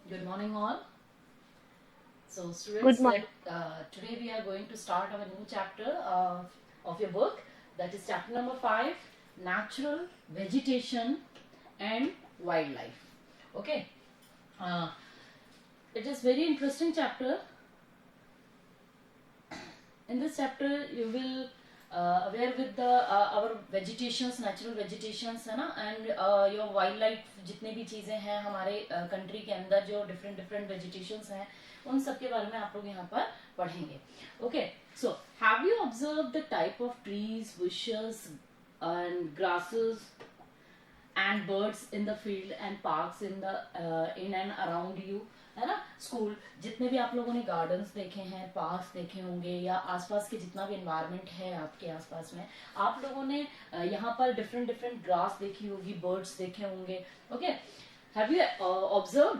Good morning, all. So, Good students, morning. today we are going to start our new chapter of your book. That is chapter number 5, Natural Vegetation and Wildlife. Okay. Uh, it is very interesting chapter. In this chapter, you will aware with the our vegetations, natural vegetations है ना, and your wildlife, जितने भी चीजें हैं हमारे country के अंदर जो डिफरेंट डिफरेंट वेजिटेशंस हैं, उन सब के बारे में आप लोग यहाँ पर पढ़ेंगे. Okay, so have you observe the type of trees, bushes and grasses and birds in the field and parks in the in and around you, है ना. स्कूल जितने भी आप लोगों ने गार्डन्स देखे हैं, पार्क्स देखे होंगे, या आसपास के जितना भी एनवायरनमेंट है आपके आसपास में, आप लोगों ने यहाँ पर डिफरेंट डिफरेंट ग्रास देखी होगी, बर्ड्स देखे होंगे. Okay, have you observe,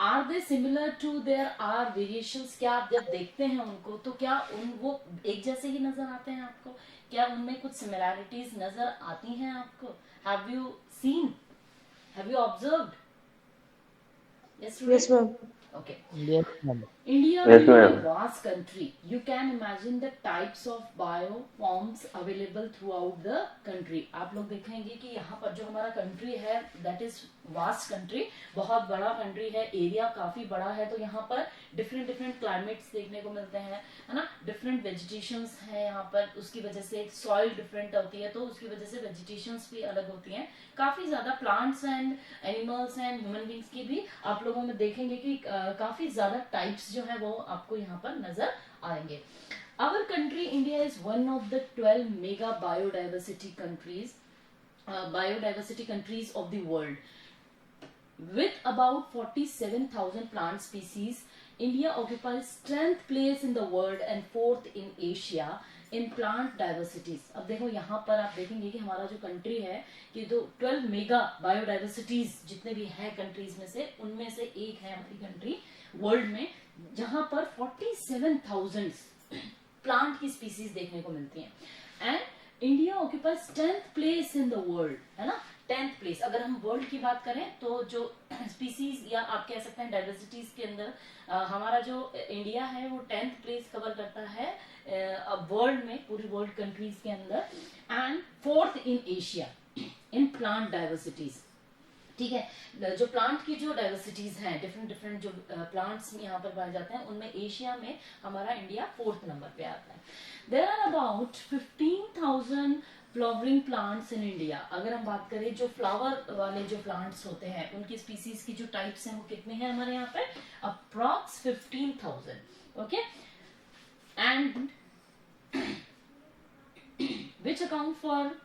are they similar to, there are variations. क्या आप जब देखते हैं उनको तो क्या उन वो एक जैसे ही नजर आते हैं आपको? क्या उनमें कुछ सिमिलैरिटीज नजर आती हैं आपको? Have you seen, have you observed? Yes Yes, student. ma'am. Okay. Yes, ma'am. India Yes, being a ma'am. vast country, you can imagine the types of bioforms available throughout the country. आप लोग देखेंगे कि यहाँ पर जो हमारा country है, that is vast country, बहुत बड़ा कंट्री है, एरिया काफी बड़ा है, तो यहाँ पर डिफरेंट डिफरेंट क्लाइमेट्स देखने को मिलते हैं, है ना. डिफरेंट वेजिटेशंस है यहाँ पर, उसकी वजह से सॉइल डिफरेंट होती है, तो उसकी वजह से वेजिटेशंस भी अलग होती हैं. काफी ज्यादा plants and animals and human beings की भी आप लोगों में देखेंगे कि काफी ज्यादा टाइप्स जो है वो आपको यहाँ पर नजर आएंगे. Our country India is one of the 12 mega biodiversity countries of the world. With about 47,000 plant species, India occupies 10th place in the world and 4th in Asia in plant diversities. अब देखो यहाँ पर आप देखेंगे कि हमारा जो country है कि जो 12 मेगा बायोडाइवर्सिटीज जितने भी हैं कंट्रीज में से, उनमें से एक है हमारी कंट्री वर्ल्ड में, जहां पर 47,000 प्लांट की स्पीसीज देखने को मिलती हैं. And India occupies 10th place in the world, है ना. 10th place. अगर हम वर्ल्ड की बात करें तो जो स्पीसीज या आप कह सकते हैं डाइवर्सिटीज के अंदर हमारा जो इंडिया है वो 10th प्लेस कवर करता है वर्ल्ड में, पूरी वर्ल्ड कंट्रीज के अंदर, and 4th in Asia in plant diversities. ठीक है, जो प्लांट की जो डाइवर्सिटीज हैं, डिफरेंट डिफरेंट जो प्लांट्स यहाँ पर पाए जाते हैं, उनमें एशिया में हमारा इंडिया 4th नंबर पे आता है. There are about 15,000 flowering plants in India. अगर हम बात करें जो फ्लावर वाले जो प्लांट्स होते हैं, उनकी स्पीसीज की जो टाइप्स हैं वो कितने हैं हमारे यहाँ पे? Approx 15,000. Okay, and which account for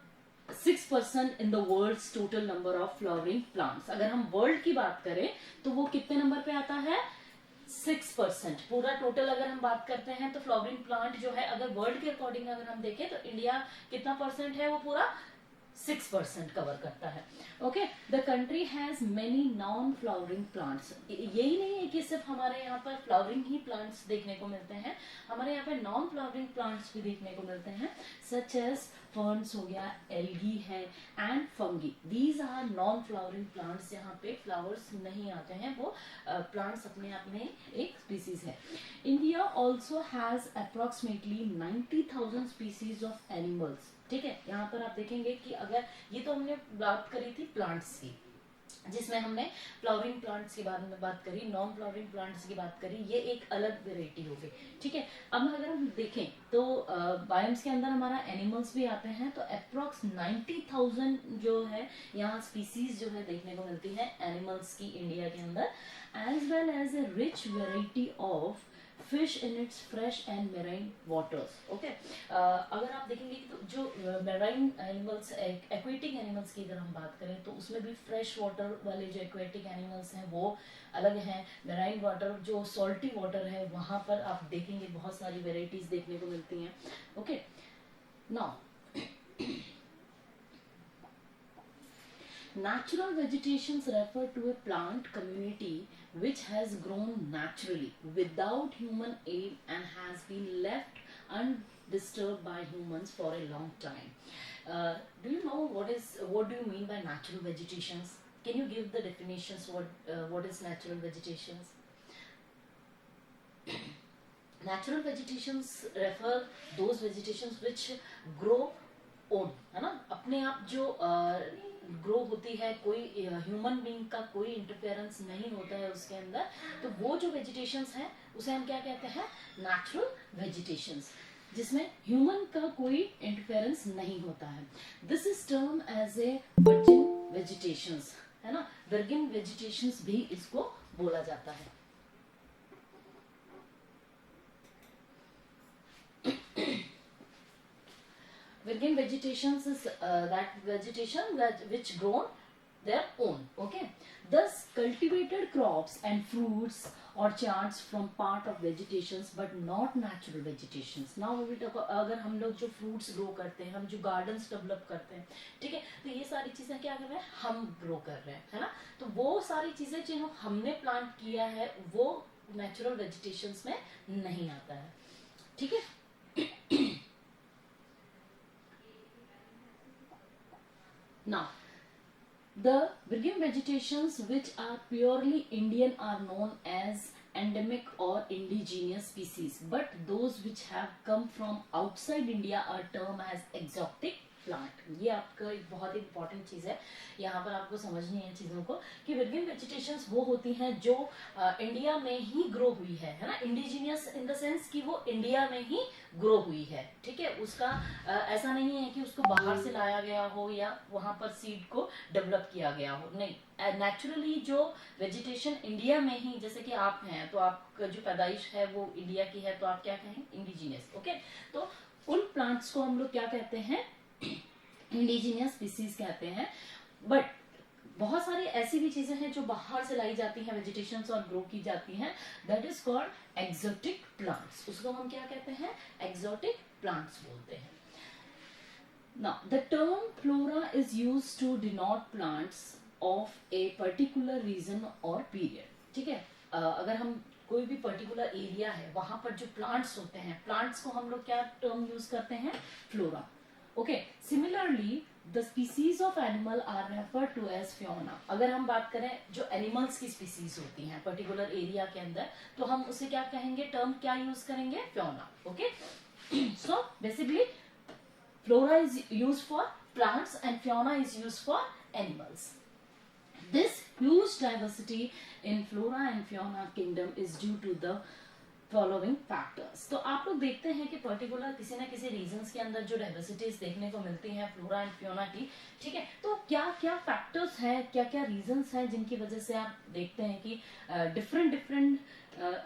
6% in the world's total number of flowering plants. अगर हम वर्ल्ड की बात करें तो वो कितने नंबर पे आता है? 6%. पूरा टोटल अगर हम बात करते हैं तो फ्लावरिंग प्लांट जो है, अगर वर्ल्ड के अकॉर्डिंग अगर हम देखें तो इंडिया कितना परसेंट है? वो पूरा 6% कवर करता है. Okay, the country has many non flowering plants. यही नहीं है कि सिर्फ हमारे यहाँ पर फ्लावरिंग ही प्लांट्स देखने को मिलते हैं, हमारे यहाँ पे नॉन फ्लावरिंग प्लांट्स भी देखने को मिलते हैं, सच एज फर्न्स हो गया, एल्गी है, and fungi. These are non flowering plants. यहाँ पे फ्लावर्स नहीं आते हैं, वो प्लांट्स अपने आप में एक स्पीसीज है. India also has approximately 90,000 species of animals. ठीक है, यहाँ पर आप देखेंगे कि अगर ये तो हमने बात करी थी प्लांट्स की, जिसमें हमने फ्लावरिंग प्लांट्स के बारे में बात करी, नॉन फ्लावरिंग प्लांट्स की बात करी, ये एक अलग वेराइटी हो गई. ठीक है, अब अगर हम देखें तो बायोम्स के अंदर हमारा एनिमल्स भी आते हैं, तो अप्रोक्स 90,000 जो है यहाँ स्पीसीज जो है देखने को मिलती है एनिमल्स की इंडिया के अंदर, as well as a rich variety of fish in its fresh and marine waters. Okay, अगर आप देखेंगे तो जो मेराइन एनिमल्स, एक्वेटिक एनिमल्स की अगर हम बात करें तो उसमें भी फ्रेश वाटर वाले जो एक्वेटिक एनिमल्स हैं वो अलग हैं. मेराइन वाटर जो सॉल्टी वाटर है, वहां पर आप देखेंगे बहुत सारी वेराइटीज देखने को मिलती हैं. Okay, now natural vegetations refer to a plant community which has grown naturally without human aid and has been left undisturbed by humans for a long time. Do you know what do you mean by natural vegetations? Can you give the definitions? What is natural vegetations? Natural vegetations refer those vegetations which grow own, है ना, अपने आप जो grow होती है, कोई human being का कोई इंटरफेरेंस नहीं होता है उसके अंदर, तो वो जो वेजिटेशंस हैं उसे हम क्या कहते हैं? नेचुरल वेजिटेशंस, जिसमें ह्यूमन का कोई इंटरफेरेंस नहीं होता है. This is term as a virgin vegetations, है ना, वर्जिन वेजिटेशंस भी इसको बोला जाता है. Virgin vegetations is that vegetation which grown their own. Okay, thus cultivated crops and fruits orchards from part of vegetations but not natural vegetations. Now we will talk, अगर हम लोग जो fruits grow करते हैं, हम जो gardens develop करते हैं, ठीक है, तो ये सारी चीजें क्या कर रहे हैं? हम grow कर रहे हैं, है ना. तो वो सारी चीजें जो हमने plant किया है वो natural vegetations में नहीं आता है. ठीक है. Now, the virgin vegetations which are purely Indian are known as endemic or indigenous species, but those which have come from outside India are termed as exotic plant. ये आपका एक बहुत इंपॉर्टेंट चीज है, यहाँ पर आपको समझनी है चीजों को, कि virgin vegetations वो होती हैं जो इंडिया में ही ग्रो हुई है ना. इंडिजीनियस इन द सेंस कि वो इंडिया में ही ग्रो हुई है. ठीक है, उसका ऐसा नहीं है कि उसको बाहर से लाया गया हो या वहां पर सीड को डेवलप किया गया हो, नहीं. नेचुरली जो वेजिटेशन इंडिया में ही, जैसे कि आप हैं तो आपका जो पैदाइश है वो इंडिया की है, तो आप क्या कहें? इंडिजीनियस. ओके, तो उन प्लांट्स को हम लोग क्या कहते हैं? इंडिजीनियस स्पीसीज कहते हैं. बट बहुत सारी ऐसी भी चीजें हैं जो बाहर से लाई जाती हैं वेजिटेशंस और ग्रो की जाती हैं, that is called exotic plants. उसको हम क्या कहते हैं? एक्सोटिक प्लांट्स बोलते हैं. Now, the term flora is used to denote plants of a particular region or period. ठीक है, अगर हम कोई भी पर्टिकुलर एरिया है वहां पर जो प्लांट्स होते हैं, प्लांट्स को हम लोग क्या टर्म यूज करते हैं? Flora. Okay, similarly the species of animal are refer to as fauna. अगर हम बात करें जो एनिमल्स की स्पीसीज होती हैं पर्टिकुलर एरिया के अंदर, तो हम उसे क्या कहेंगे? टर्म क्या यूज करेंगे? Fiona. Okay, so basically flora is used for plants and fauna is used for animals. This huge diversity in flora and fauna kingdom is due to the following factors. तो आप लोग देखते हैं कि particular किसी ना किसी रीजन्स के अंदर जो डाइवर्सिटीज देखने को मिलती हैं फ्लोरा एंड फ्योना की, ठीक है, तो क्या क्या फैक्टर्स हैं, क्या क्या रीजन्स हैं जिनकी वजह से आप देखते हैं कि डिफरेंट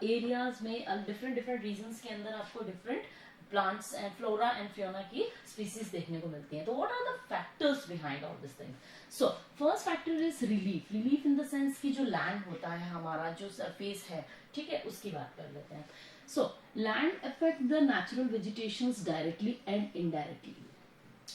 एरियाज में डिफरेंट रीजन्स के अंदर आपको different plants and flora and fauna की स्पीसीज देखने को मिलती हैं. तो what are the factors behind all this thing? So first factor is relief. Relief in the sense की जो लैंड होता है हमारा, जो सरफेस है, ठीक है, उसकी बात कर लेते हैं. So land affect the natural vegetations directly and indirectly.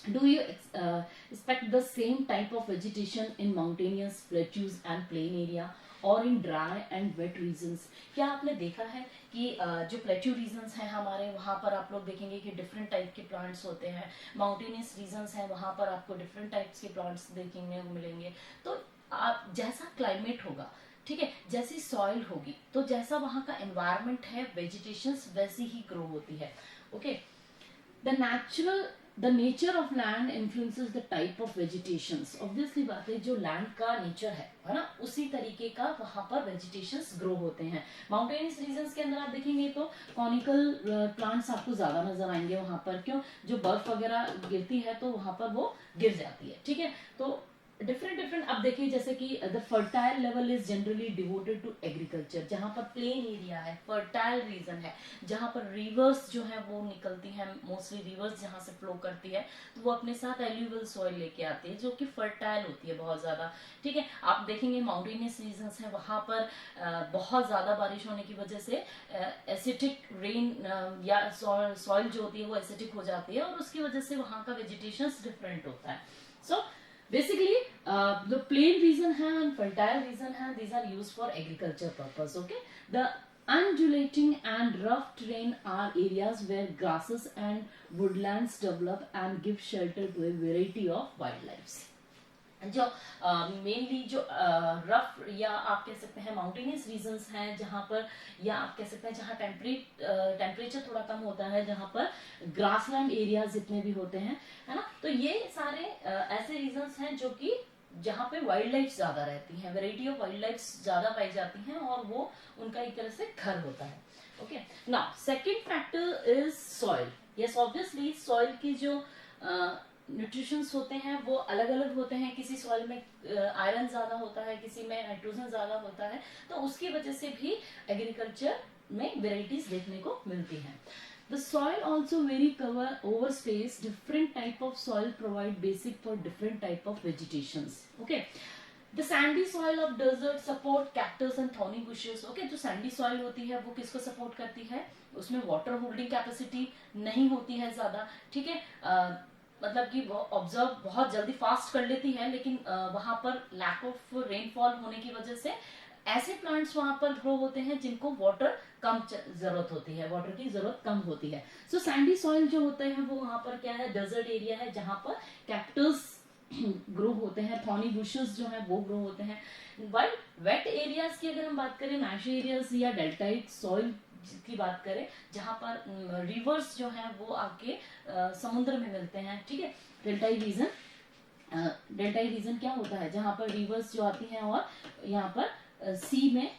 Do you expect the same type of vegetation in mountainous plateaus and plain area or in dry and wet regions? क्या आपने देखा है कि जो प्लेट्यू रीजन्स हैं हमारे, वहाँ पर आप लोग देखेंगे कि डिफरेंट टाइप के प्लांट्स होते हैं. माउंटेनियस रीजन्स हैं, वहाँ पर आपको डिफरेंट टाइप्स के प्लांट्स देखने को मिलेंगे. तो आप जैसा क्लाइमेट होगा, ठीक है, जैसी सॉइल होगी, तो जैसा वहाँ का एनवायरमेंट है, वेजिटेशंस वैसी ही ग्रो होती है. Okay, the nature of land influences the type of vegetations. Obviously बात है, जो लैंड का नेचर है ना, उसी तरीके का वहां पर वेजिटेशंस ग्रो होते हैं. माउंटेनियस रीजन्स के अंदर आप देखेंगे तो कॉनिकल प्लांट्स आपको ज्यादा नजर आएंगे वहां पर. क्यों? जो बर्फ वगैरह गिरती है तो वहां पर वो गिर जाती है. ठीक है, तो डिफरेंट अब देखिए, जैसे कि the fertile level is generally devoted to agriculture. जहां पर प्लेन एरिया है, फर्टाइल रीजन है, जहां पर रिवर्स जो है वो निकलती हैं, मोस्टली रिवर्स जहां से फ्लो करती है, तो वो अपने साथ एल्यूवियल सॉइल लेके आती है जो कि फर्टाइल होती है बहुत ज्यादा. ठीक है, आप देखेंगे माउंटेनियस रीजन्स है, वहां पर बहुत ज्यादा बारिश होने की वजह से एसिटिक रेन या सॉइल जो होती है वो एसिटिक हो जाती है, और उसकी वजह से वहां का वेजिटेशन डिफरेंट होता है. सो basically the plain region है and fertile region है, these are used for agriculture purpose. Okay, the undulating and rough terrain are areas where grasses and woodlands develop and give shelter to a variety of wildlife. जो mainly जो rough या आप कह सकते हैं mountainous regions हैं जहां पर, या आप कह सकते हैं जहां टेम्परेचर थोड़ा कम होता है, जहां पर ग्रासलैंड एरियाज जितने भी होते हैं, है ना, तो ये सारे ऐसे रीजन्स हैं जो कि जहां पे वाइल्ड लाइफ ज्यादा रहती है, वेराइटी ऑफ वाइल्ड लाइफ ज्यादा पाई जाती हैं और वो उनका एक तरह से घर होता है। Okay, now second factor is soil. Yes, obviously soil की जो न्यूट्रिशंस होते हैं वो अलग अलग होते हैं। किसी सॉइल में आयरन ज्यादा होता है, किसी में नाइट्रोजन ज्यादा होता है, तो उसकी वजह से भी एग्रीकल्चर में वेराइटीज देखने को मिलती हैं। The soil also vary cover over space. Different type of soil provide basic for different type of vegetations. Okay. The sandy soil of desert support cactus and thorny bushes. Okay, जो sandy soil होती है वो किसको support करती है? उसमें water holding capacity नहीं होती है ज्यादा, ठीक है, मतलब कि वो ऑब्जर्व बहुत जल्दी फास्ट कर लेती है, लेकिन वहां पर लैक ऑफ रेनफॉल होने की वजह से ऐसे प्लांट्स वहां पर ग्रो होते हैं जिनको वाटर कम जरूरत होती है, वाटर की जरूरत कम होती है। सो सैंडी सॉइल जो होते हैं वो वहां पर क्या है, डेजर्ट एरिया है जहां पर कैक्टस ग्रो होते हैं, थॉर्नी बुशेस जो है वो ग्रो होते हैं। वाइल वेट एरियाज की अगर हम बात करें, मैशी एरियाज या डेल्टाइक सॉइल की बात करें, जहां पर रिवर्स जो है वो आके समुद्र में मिलते हैं, ठीक है। डेल्टाई रीजन क्या होता है, जहां पर रिवर्स जो आती हैं और यहाँ पर सी में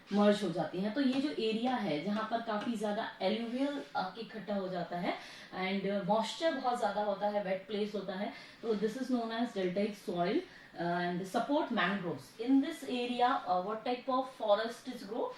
मर्ज हो जाती हैं। तो ये जो एरिया है जहां पर काफी ज्यादा एल्यूवियल आके इकट्ठा हो जाता है एंड मॉइस्चर बहुत ज्यादा होता है, वेट प्लेस होता है, तो this is known as deltaic soil and support mangroves in this area. What type of forest is grow?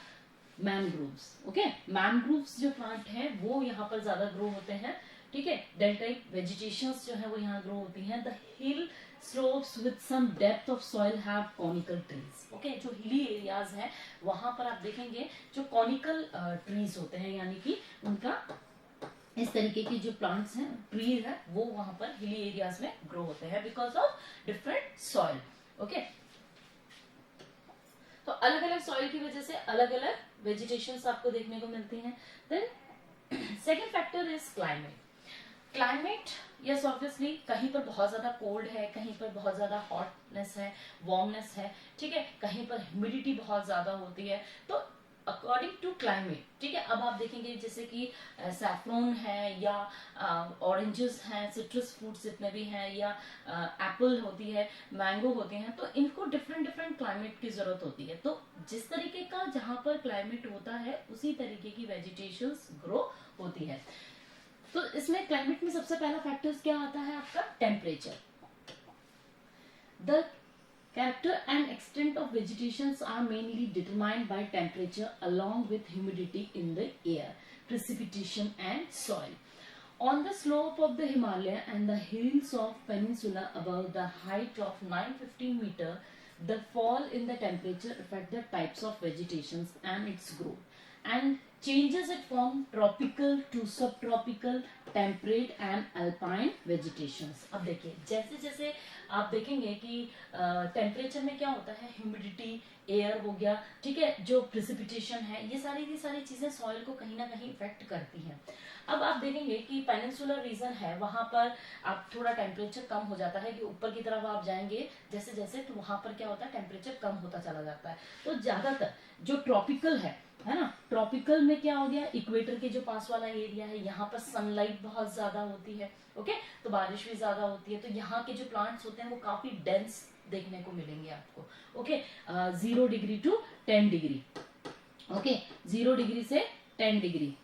Mangroves. Okay, mangroves जो प्लांट है वो यहाँ पर ज्यादा ग्रो होते हैं, ठीक है। डेल्टाइक वेजिटेशंस जो है वो यहाँ ग्रो होती हैं। The hill slopes with some depth of soil have conical trees. Okay, जो हिली एरियाज है वहां पर आप देखेंगे जो कॉनिकल ट्रीज होते हैं, यानी कि उनका इस तरीके की जो प्लांट्स हैं, ट्रीज है, वो वहां पर हिली एरियाज में ग्रो होते हैं because of different soil. Okay, तो अलग अलग सॉइल की वजह से अलग अलग वेजिटेशंस आपको देखने को मिलती हैं। Then second factor is climate. Climate, yes obviously कहीं पर बहुत ज्यादा कोल्ड है, कहीं पर बहुत ज्यादा हॉटनेस है, वार्मनेस है, ठीक है, कहीं पर ह्यूमिडिटी बहुत ज्यादा होती है। तो अकॉर्डिंग टू क्लाइमेट, ठीक है, अब आप देखेंगे जैसे कि सैफ्रॉन है या ऑरेंजेस हैं, सिट्रस फ्रूट्स जितने भी हैं, या एप्पल होती है, मैंगो होते हैं, तो इनको डिफरेंट डिफरेंट क्लाइमेट की जरूरत होती है। तो जिस तरीके का जहां पर क्लाइमेट होता है उसी तरीके की वेजिटेशंस ग्रो होती है। तो इसमें क्लाइमेट में सबसे पहला फैक्टर्स क्या आता है आपका? Temperature. The character and extent of vegetations are mainly determined by temperature along with humidity in the air, precipitation and soil. On the slope of the Himalaya and the hills of peninsula above the height of 915 meter, the fall in the temperature affect the types of vegetations and its growth and changes it from tropical to subtropical, temperate and alpine vegetations. अब देखिए जैसे जैसे आप देखेंगे कि temperature में क्या होता है, ह्यूमिडिटी, एयर हो गया, ठीक है, जो प्रिसिपिटेशन है, ये सारी की सारी चीजें सॉइल को कहीं ना कहीं इफेक्ट करती हैं। अब आप देखेंगे कि पेनिनसुलर रीजन है, वहां पर आप थोड़ा टेम्परेचर कम हो जाता है, कि ऊपर की तरफ आप जाएंगे जैसे जैसे, तो वहां पर क्या होता है, टेम्परेचर कम होता चला जाता है। तो ज्यादातर जो ट्रॉपिकल है ना, ट्रॉपिकल में क्या हो गया, इक्वेटर के जो पास वाला एरिया है, यहाँ पर सनलाइट बहुत ज्यादा होती है, ओके, तो बारिश भी ज्यादा होती है, तो यहाँ के जो प्लांट्स होते हैं वो काफी डेंस देखने को मिलेंगे आपको। Okay, 0 degree to 10 degree, okay, 0 degree से 10 डिग्री,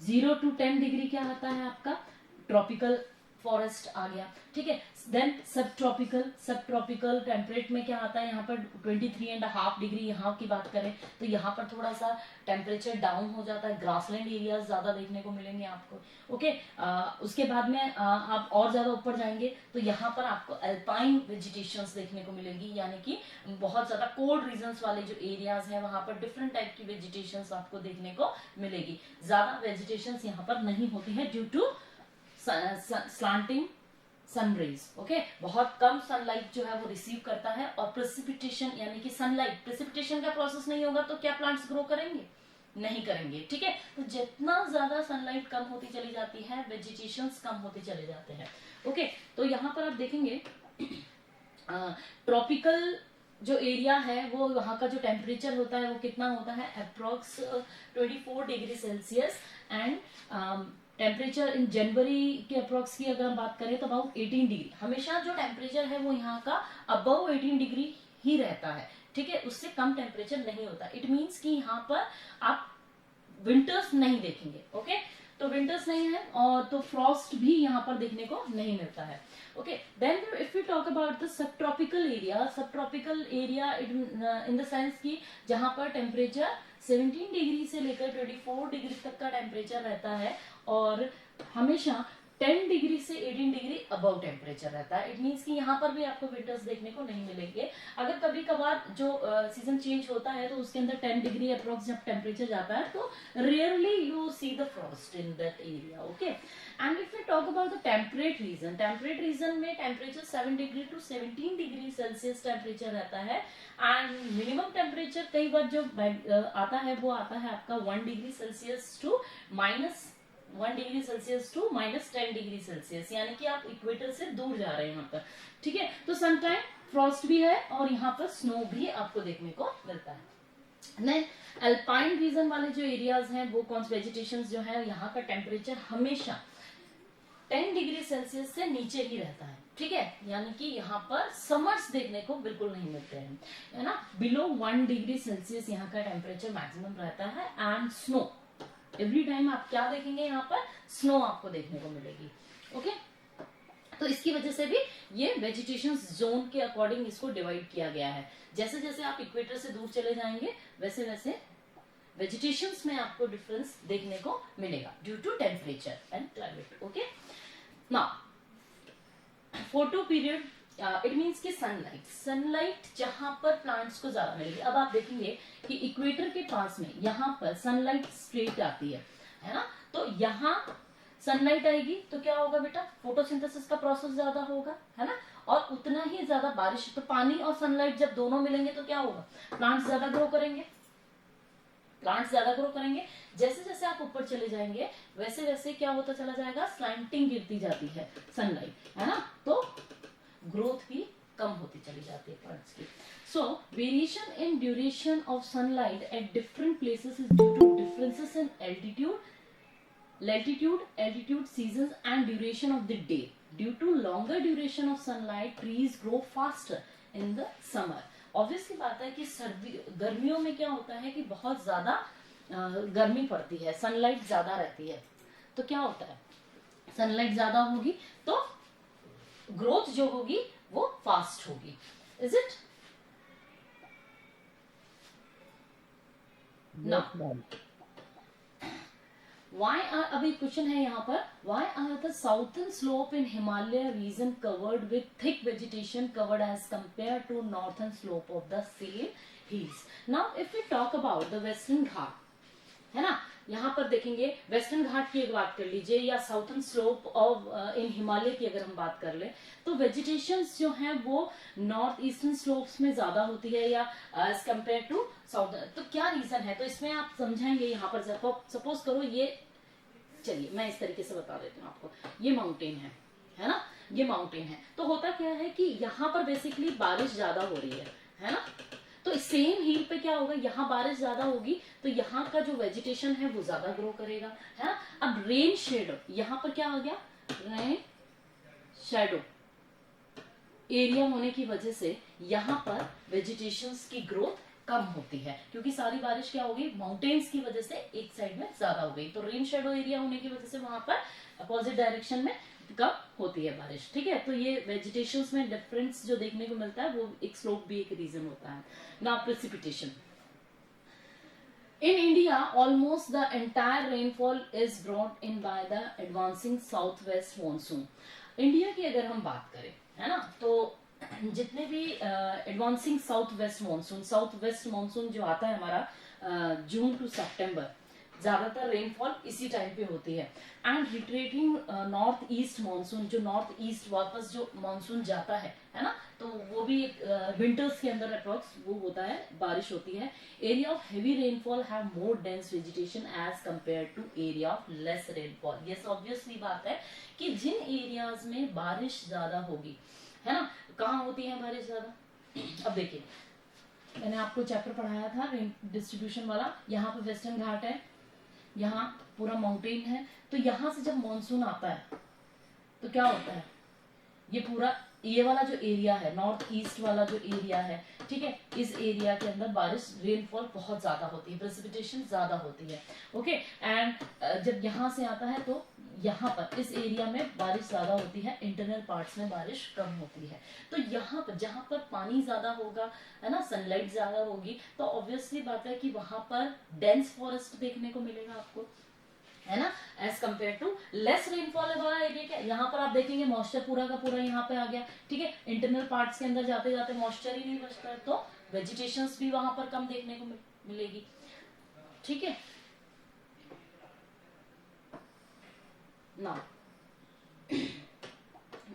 0 टू 10 डिग्री क्या आता है आपका? ट्रॉपिकल फॉरेस्ट आ गया, ठीक है। देन सब ट्रॉपिकल टेम्परेट में क्या आता है, यहाँ पर 23.5 डिग्री यहाँ की बात करें तो यहाँ पर थोड़ा सा टेम्परेचर डाउन हो जाता है, ग्रासलैंड एरियाज ज्यादा देखने को मिलेंगे आपको। ओके, उसके बाद में आप और ज्यादा ऊपर जाएंगे तो यहाँ पर आपको अल्पाइन वेजिटेशंस देखने को मिलेगी, यानी कि बहुत ज्यादा कोल्ड रीजन्स वाले जो एरियाज हैं वहां पर डिफरेंट टाइप की वेजिटेशंस आपको देखने को मिलेगी। ज्यादा वेजिटेशंस यहाँ पर नहीं होती है due to slanting sun rays, okay, बहुत कम सनलाइट जो है वो रिसीव करता है, और प्रेसिपिटेशन यानी कि सनलाइट, प्रेसिपिटेशन का प्रोसेस नहीं होगा तो क्या प्लांट्स ग्रो करेंगे? नहीं करेंगे, ठीक है। तो जितना ज्यादा सनलाइट कम होती चली जाती है, वेजिटेशंस कम होते चले जाते हैं। ओके, तो यहाँ पर आप देखेंगे ट्रॉपिकल जो एरिया है वो वहां का जो टेम्परेचर होता है वो कितना होता है, approx 24 degree Celsius. And temperature in जनवरी के अप्रोक्स की अगर हम बात करें तो अबाउट 18 डिग्री। हमेशा जो टेम्परेचर है वो यहाँ का अबव 18 डिग्री ही रहता है, ठीक है, उससे कम टेम्परेचर नहीं होता। इट मीन्स कि यहाँ पर आप विंटर्स नहीं देखेंगे। ओके, तो विंटर्स नहीं है और तो फ्रॉस्ट भी यहाँ पर देखने को नहीं मिलता है। Okay, then if you talk about the subtropical area, subtropical area in the sense कि जहाँ पर टेम्परेचर 17 डिग्री से लेकर 24 डिग्री तक का टेम्परेचर रहता है और हमेशा 10 डिग्री से 18 डिग्री अबव टेम्परेचर रहता है। इट मीन्स कि यहाँ पर भी आपको विंटर्स देखने को नहीं मिलेंगे। अगर कभी कभार जो सीजन चेंज होता है तो उसके अंदर 10 डिग्री अप्रोक्स जब टेम्परेचर जाता है तो rarely you see the frost in that area. Okay, and if you talk about the temperate region, temperate region में temperature 7 degree to 17 degree Celsius temperature रहता है। एंड मिनिमम टेम्परेचर कई बार जो आता है वो आता है आपका 1 degree Celsius to -1 degree Celsius to -10 degree Celsius, यानी कि आप इक्वेटर से दूर जा रहे हैं यहाँ पर, ठीक है। तो समटाइम फ्रॉस्ट भी है और यहाँ पर स्नो भी आपको देखने को मिलता है। नहीं, अल्पाइन रीजन वाले जो एरियाज हैं वो कौन से वेजिटेशन जो है, यहाँ का टेम्परेचर हमेशा 10 डिग्री सेल्सियस से नीचे ही रहता है, ठीक है, यानी कि यहाँ पर समर्स देखने को बिल्कुल नहीं मिलते हैं, है ना। बिलो 1 डिग्री सेल्सियस यहाँ का टेम्परेचर मैक्सिमम रहता है। एंड स्नो एवरी टाइम आप क्या देखेंगे, यहाँ पर स्नो आपको देखने को मिलेगी। ओके, तो इसकी वजह से भी ये वेजिटेशन जोन के अकॉर्डिंग इसको डिवाइड किया गया है। जैसे जैसे आप इक्वेटर से दूर चले जाएंगे वैसे वैसे वेजिटेशंस में आपको डिफरेंस देखने को मिलेगा due to temperature and climate. Okay, now photo period, it means कि सनलाइट जहां पर प्लांट्स को ज्यादा मिलेगी। अब आप देखेंगे कि इक्वेटर के पास में यहाँ पर सनलाइट स्ट्रेट आती है ना, तो यहाँ सनलाइट आएगी तो क्या होगा बेटा, फोटोसिंथेसिस का प्रोसेस ज्यादा होगा, है ना, और उतना ही ज्यादा बारिश। तो पानी और सनलाइट जब दोनों मिलेंगे तो क्या होगा, प्लांट्स ज्यादा ग्रो करेंगे, प्लांट्स ज्यादा ग्रो करेंगे। जैसे जैसे आप ऊपर चले जाएंगे वैसे वैसे क्या होता चला जाएगा, स्लैंटिंग गिरती जाती है सनलाइट, है ना, तो ग्रोथ भी कम होती चली जाती है प्लांट्स की। So variation in duration of sunlight at different places is due to differences in altitude, altitude, seasons and duration of the day. Due to longer duration of sunlight, trees grow faster in the summer. Obviously बात है कि गर्मियों में क्या होता है कि बहुत ज्यादा गर्मी पड़ती है, सनलाइट ज्यादा रहती है, तो क्या होता है, सनलाइट ज्यादा होगी तो ग्रोथ जो होगी वो फास्ट होगी। इज इट ना? Why are, अभी क्वेश्चन है यहाँ पर, why are the southern slope in Himalaya region covered with thick vegetation covered as compared to northern slope of the same hills? Now if we talk about the western घाट, है ना, यहाँ पर देखेंगे western घाट की एक बात कर लीजिए या साउथर्न स्लोप ऑफ इन हिमालय की अगर हम बात कर ले तो वेजिटेशन जो है वो नॉर्थ ईस्टर्न स्लोप्स में ज्यादा होती है या एज कम्पेयर टू साउथर्न। तो क्या रीजन है, तो इसमें आप समझाएंगे। यहाँ पर सपोज करो ये, चलिए मैं इस तरीके से बता देती हूँ आपको, ये माउंटेन है ना, ये माउंटेन है, तो होता क्या है कि यहाँ पर बेसिकली बारिश ज्यादा हो रही है ना, तो सेम हिल पे क्या होगा, यहाँ बारिश ज्यादा होगी तो यहाँ का जो वेजिटेशन है वो ज्यादा ग्रो करेगा, है ना। अब रेन शेडो, यहाँ पर क्या हो गया, रेन शेडो एरिया होने की वजह से यहाँ पर वेजिटेशन की ग्रोथ कम होती है, क्योंकि सारी बारिश क्या होगी, माउंटेन्स की वजह से एक साइड में ज्यादा हो गई, तो रेन शेडो एरिया होने की वजह से वहां पर अपोजिट डायरेक्शन में कम होती है बारिश, ठीक है। तो ये वेजिटेशंस में डिफरेंस जो देखने को मिलता है वो एक स्लोप भी एक रीजन होता है। Now precipitation in India, almost the entire rainfall is brought in by the advancing south west monsoon. India की अगर हम बात करें, है ना, तो जितने भी एडवांसिंग साउथ वेस्ट मानसून जो आता है हमारा जून टू सितंबर, ज्यादातर रेनफॉल इसी टाइम पे होती है। And retreating north east monsoon, जो नॉर्थ ईस्ट वापस जो मानसून जाता है ना, तो वो भी विंटर्स के अंदर अप्रोक्स वो होता है, बारिश होती है। Area of heavy rainfall have more dense vegetation as compare to area of less rainfall. ये ऑब्वियसली बात है कि जिन एरियाज में बारिश ज्यादा होगी, है ना, कहाँ होती है बारिश ज्यादा? अब देखिए, मैंने आपको चैप्टर पढ़ाया था रेन डिस्ट्रीब्यूशन वाला, यहाँ पे वेस्टर्न घाट है, यहाँ पूरा माउंटेन है, तो यहाँ से जब मॉनसून आता है तो क्या होता है, ये पूरा ये वाला जो एरिया है, नॉर्थ ईस्ट वाला जो एरिया है, ठीक है, इस एरिया के अंदर बारिश रेनफॉल बहुत ज्यादा होती है, प्रेसिपिटेशन ज्यादा होती है। ओके, एंड जब यहाँ से आता है तो यहाँ पर इस एरिया में बारिश ज्यादा होती है, इंटरनल पार्ट्स में बारिश कम होती है। तो यहाँ पर जहाँ पर पानी ज्यादा होगा, है ना, सनलाइट ज्यादा होगी, तो ऑब्वियसली बात है कि वहां पर डेंस फॉरेस्ट देखने को मिलेगा आपको, है ना, as compare to less rainfall वाला एरिया। क्या यहाँ पर आप देखेंगे मॉइस्चर पूरा का पूरा यहाँ पे आ गया, ठीक है, इंटरनल पार्ट्स के अंदर जाते जाते मॉइस्चर ही नहीं बचता है, तो वेजिटेशंस भी वहां पर कम देखने को मिलेगी, ठीक है। Now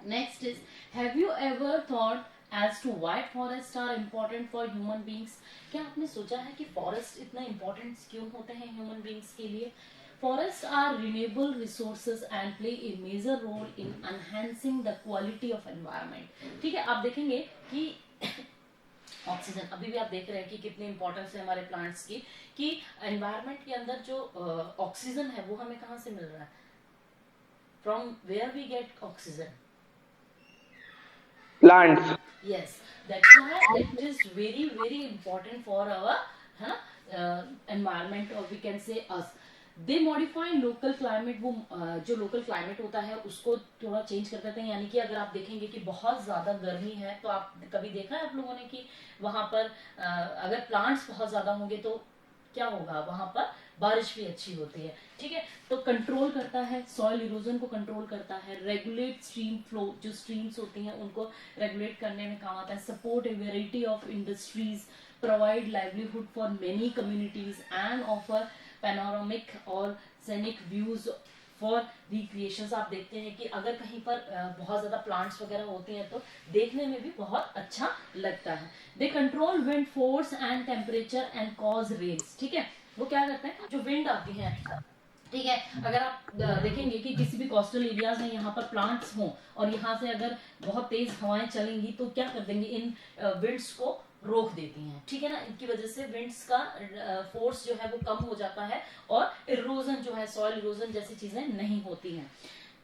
next is, have you ever thought as to why forest are important for human beings? क्या आपने सोचा है कि फॉरेस्ट इतना इम्पोर्टेंट क्यों होते हैं ह्यूमन बींग्स के लिए? Forests are renewable resources and play a major role in enhancing the quality of environment। ठीक है, आप देखेंगे कि ऑक्सीजन, अभी भी आप देख रहे हैं कि कितनी इंपॉर्टेंस है हमारे प्लांट्स की, कि एनवायरनमेंट के अंदर जो ऑक्सीजन है वो हमें कहाँ से मिल रहा है? From where we get oxygen? Plants. Yes, that's why it is very very important for our, है ना, एनवायरनमेंट, और we can say us. They modify local climate, वो जो लोकल क्लाइमेट होता है उसको थोड़ा चेंज कर देते हैं। यानी कि अगर आप देखेंगे कि बहुत ज्यादा गर्मी है, तो आप कभी देखा है आप लोगों ने कि वहां पर अगर प्लांट्स बहुत ज्यादा होंगे तो क्या होगा, वहां पर बारिश भी अच्छी होती है, ठीक है। तो कंट्रोल करता है, सॉइल इरोजन को कंट्रोल करता है, रेगुलेट स्ट्रीम फ्लो, जो स्ट्रीम्स होती हैं उनको रेगुलेट करने में काम आता है, support a variety of industries, provide livelihood for many communities and offer panoramic और सैनिक व्यूज फॉर रिक्रिएशंस। आप देखते हैं कि अगर कहीं पर बहुत ज्यादा प्लांट्स वगैरह होते हैं तो देखने में भी बहुत अच्छा लगता है। They control wind force and temperature and cause rains, ठीक है। वो क्या करते हैं, जो विंड आती है, ठीक है, अगर आप देखेंगे कि किसी भी कोस्टल एरियाज में यहाँ पर प्लांट्स हों और यहाँ से अगर बहुत तेज हवाएं चलेंगी तो क्या कर देंगे, इन विंड्स को रोक देती हैं, ठीक है ना। इनकी वजह से विंड्स का फोर्स जो है वो कम हो जाता है और इरोजन जो है, सॉइल इरोजन जैसी चीजें नहीं होती हैं,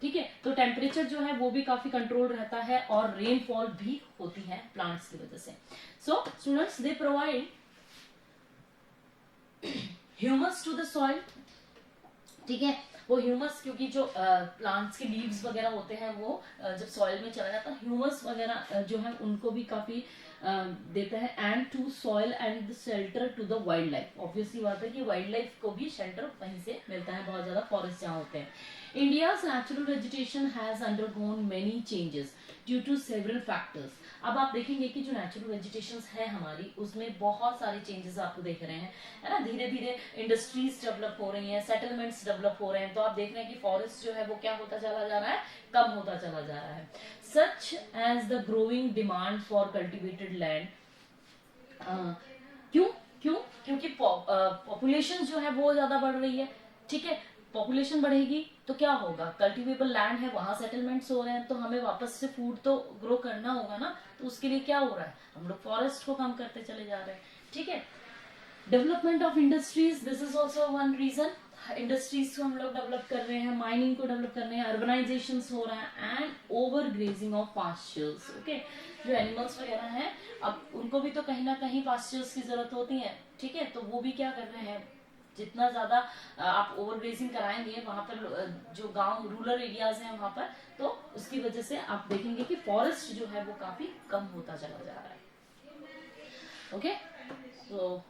ठीक है। तो टेम्परेचर जो है वो भी काफी कंट्रोल रहता है और रेनफॉल भी होती है प्लांट्स की वजह से। So students, they provide humus to the soil, ठीक है। वो ह्यूमस, क्योंकि जो प्लांट्स के लीव्स वगैरह होते हैं वो जब सॉइल में चला जाता है, ह्यूमस वगैरह जो है उनको भी काफी देता है, and to soil and shelter to the wildlife. Obviously बात है कि वाइल्ड लाइफ को भी शेल्टर वहीं से मिलता है, बहुत ज्यादा फॉरेस्ट जहाँ होते हैं। India's natural vegetation has undergone many changes due to several factors. अब आप देखेंगे कि जो नेचुरल वेजिटेशन है हमारी, उसमें बहुत सारे चेंजेस आपको देख रहे हैं, है ना। धीरे धीरे इंडस्ट्रीज डेवलप हो रही हैं, सेटलमेंट्स डेवलप हो रहे हैं, तो आप देख रहे हैं कि फॉरेस्ट जो है वो क्या होता चला जा रहा है, कम होता चला जा रहा है। Such as the growing demand for cultivated land. क्यों क्यों क्योंकि पॉपुलेशन जो है वो ज्यादा बढ़ रही है, ठीक है। पॉपुलेशन बढ़ेगी तो क्या होगा, कल्टिवेबल लैंड है, वहां सेटलमेंट्स हो रहे हैं, तो हमें वापस से फूड तो ग्रो करना होगा ना। तो उसके लिए क्या हो रहा है, हम लोग फॉरेस्ट को कम करते चले जा रहे हैं, ठीक है। Development of industries, this is also one reason. Industries को हम लोग डेवलप कर रहे हैं, माइनिंग को डेवलप कर रहे हैं, अर्बनाइजेशन हो रहा है, and over grazing of pastures. Okay, जो एनिमल्स वगैरह हैं, अब उनको भी तो कहीं ना कहीं पास्चर्स की जरूरत होती है, ठीक है। तो वो भी क्या कर रहे हैं, जितना ज्यादा आप ओवर ग्रेजिंग कराएंगे वहां पर, जो गांव रूरल एरियाज हैं वहां पर, तो उसकी वजह से आप देखेंगे कि फॉरेस्ट जो है वो काफी कम होता चला जा रहा है। ओके, तो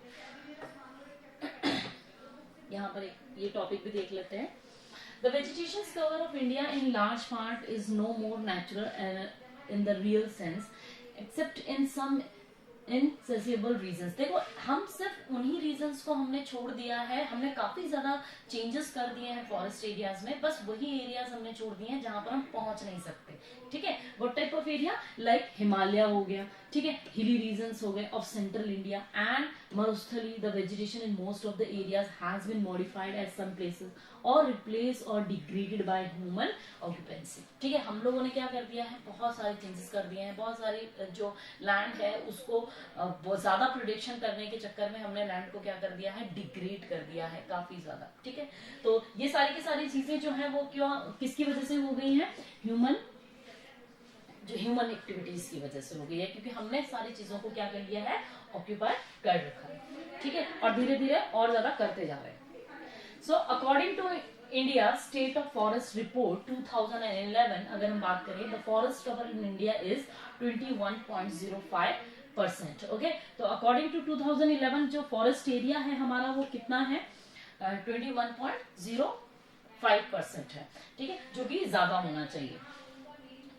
यहाँ पर ये टॉपिक भी देख लेते हैं। The vegetation cover of India in large part is no more natural in the real sense, except in some inaccessible regions. देखो हम सिर्फ उन्हीं रीजंस को हमने छोड़ दिया है, हमने काफी ज्यादा चेंजेस कर दिए हैं फॉरेस्ट एरियाज में, बस वही एरियाज हमने छोड़ दिए हैं जहां पर हम पहुंच नहीं सकते। ठीक है, what type of area, like Himalaya हो गया, ठीक है, हिली रीजन्स हो गए ऑफ सेंट्रल इंडिया एंड मरुस्थली। The vegetation in most of the areas has been modified at some places और रिप्लेस और डिग्रेडेड बाय ह्यूमन ऑक्यूपेंसी। ठीक है, हम लोगों ने क्या कर दिया है, बहुत सारे चेंजेस कर दिए हैं, बहुत सारी जो लैंड है उसको बहुत ज्यादा प्रोडक्शन करने के चक्कर में हमने लैंड को क्या कर दिया है, डिग्रेड कर दिया है काफी ज्यादा। ठीक है, तो ये सारी की सारी चीजें जो है वो क्यों, किसकी वजह से हो गई है, ह्यूमन एक्टिविटीज की वजह से हो गई है, क्योंकि हमने सारी चीजों को क्या कर लिया है, ऑक्यूपाई कर रखा है। ठीक है, और धीरे धीरे और ज्यादा करते जा रहे हैं। So according to India state of forest report 2011, अगर हम बात करें, the forest cover in India is 21.05%। Okay, तो अकॉर्डिंग टू 2011 जो फॉरेस्ट एरिया है हमारा वो कितना है, 21.05% है। ठीक है, जो कि ज्यादा होना चाहिए।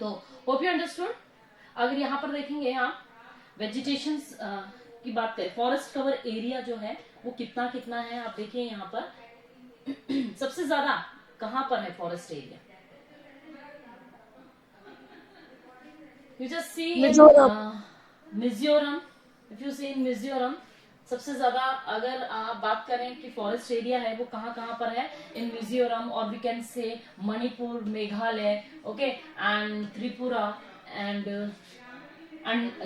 तो होप यू अंडरस्टूड। अगर यहाँ पर देखेंगे आप वेजिटेशन की बात करें, फॉरेस्ट कवर एरिया जो है वो कितना कितना है, आप देखिए यहाँ पर सबसे ज्यादा कहां पर है forest area, you just see Mizoram. If you see in Mizoram, सबसे ज्यादा अगर आप बात करें कि फॉरेस्ट एरिया है वो कहाँ कहाँ पर है, इन मिजोरम, और we can say Manipur, Meghalaya, okay, and Tripura, and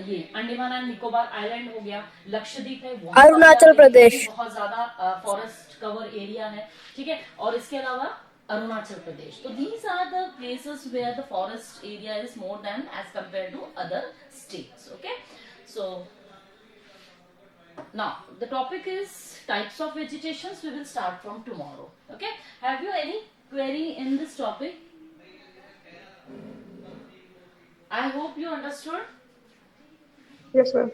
ये अंडमान एंड निकोबार आइलैंड हो गया, लक्षद्वीप है, अरुणाचल प्रदेश बहुत ज्यादा फॉरेस्ट कवर एरिया है। ठीक है, और इसके अलावा अरुणाचल प्रदेश। तो these are the places where the forest area is more than as compare to other states. Okay, so now the topic is types of vegetations. We will start from tomorrow. Okay, have you any query in this topic? I hope you understood. Yes, ma'am.